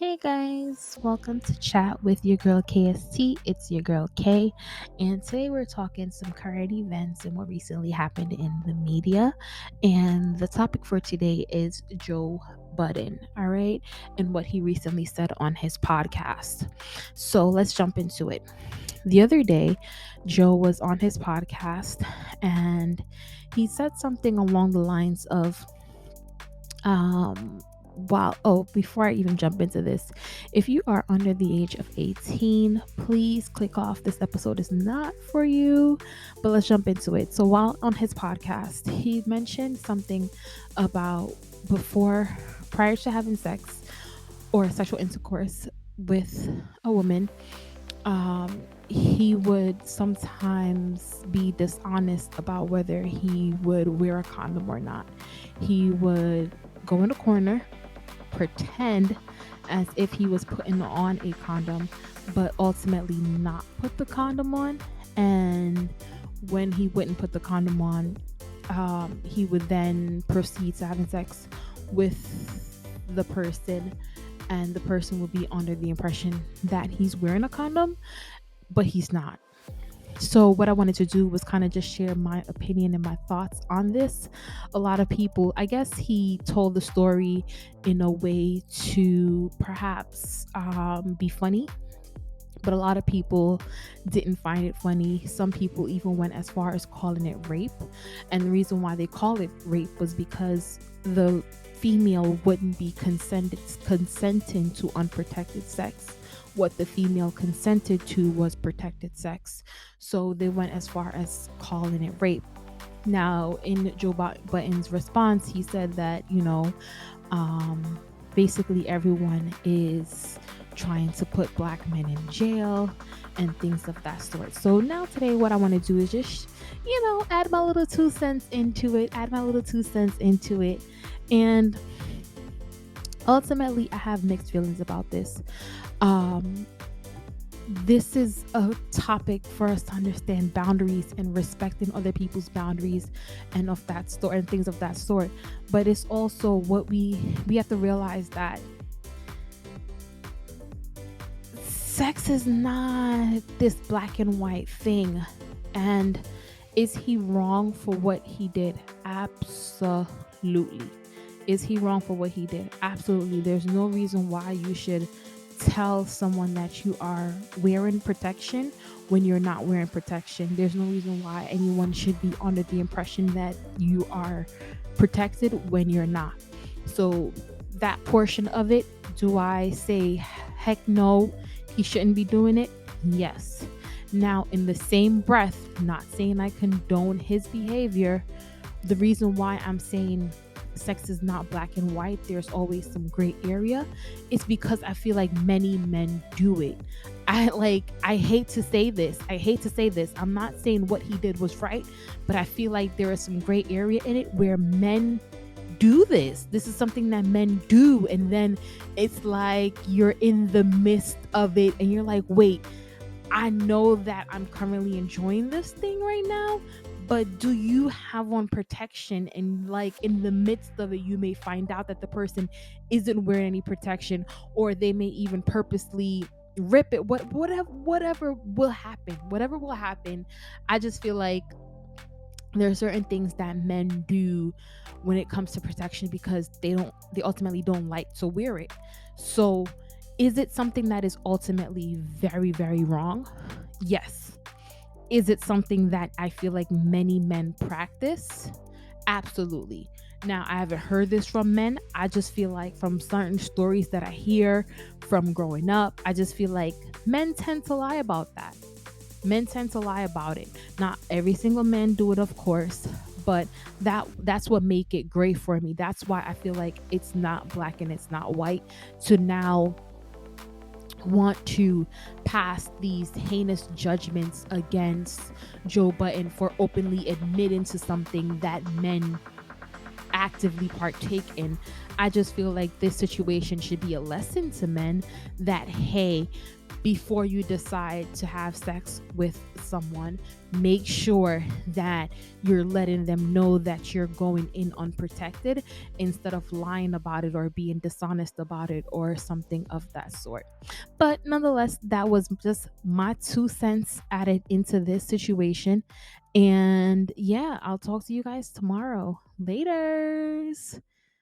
Hey guys, welcome to Chat with your girl KST. It's your girl K, and today we're talking some current events and what recently happened in the media. And the topic for today is Joe Budden, all right, and what he recently said on his podcast. So let's jump into it. The other day, Joe was on his podcast and he said something along the lines of, before I even jump into this, if you are under the age of 18, please click off. This episode is not for you, but let's jump into it. So while on his podcast, he mentioned something about prior to having sex or sexual intercourse with a woman, he would sometimes be dishonest about whether he would wear a condom or not. He would go in a corner, pretend as if he was putting on a condom, but ultimately not put the condom on. And when he wouldn't put the condom on, he would then proceed to having sex with the person, and the person would be under the impression that he's wearing a condom, but he's not. So what I wanted to do was kind of just share my opinion and my thoughts on this. A lot of people, I guess he told the story in a way to perhaps be funny, but a lot of people didn't find it funny. Some people even went as far as calling it rape. And the reason why they call it rape was because the female wouldn't be consenting to unprotected sex. What the female consented to was protected sex. So they went as far as calling it rape. Now, in Joe Budden's response, he said that, basically everyone is trying to put black men in jail and things of that sort. So now today, what I want to do is just, add my little 2 cents into it, And ultimately, I have mixed feelings about this. This is a topic for us to understand boundaries and respecting other people's boundaries and of that sort and things of that sort. But it's also what we have to realize that sex is not this black and white thing. And is he wrong for what he did? Absolutely. Is he wrong for what he did? Absolutely. There's no reason why you should tell someone that you are wearing protection when you're not wearing protection. There's no reason why anyone should be under the impression that you are protected when you're not. So that portion of it, do I say, heck no, he shouldn't be doing it? Yes. Now, in the same breath, not saying I condone his behavior, the reason why I'm saying sex is not black and white, there's always some gray area, it's because I feel like many men do it. I hate to say this. I'm not saying what he did was right, but I feel like there is some gray area in it where men do this. This is something that men do, and then it's like you're in the midst of it and you're like, wait, I know that I'm currently enjoying this thing right now, but do you have on protection? And like in the midst of it, you may find out that the person isn't wearing any protection, or they may even purposely rip it. Whatever will happen. I just feel like there are certain things that men do when it comes to protection because they ultimately don't like to wear it. So is it something that is ultimately very, very wrong? Yes. Is it something that I feel like many men practice? Absolutely. Now, I haven't heard this from men. I just feel like from certain stories that I hear from growing up, I just feel like men tend to lie about that. Men tend to lie about it. Not every single man do it, of course, but that's what make it gray for me. That's why I feel like it's not black and it's not white to now want to pass these heinous judgments against Joe Budden for openly admitting to something that men actively partake in. I just feel like this situation should be a lesson to men that, hey, before you decide to have sex with someone, make sure that you're letting them know that you're going in unprotected instead of lying about it or being dishonest about it or something of that sort. But nonetheless, that was just my 2 cents added into this situation. And yeah, I'll talk to you guys tomorrow. Laters.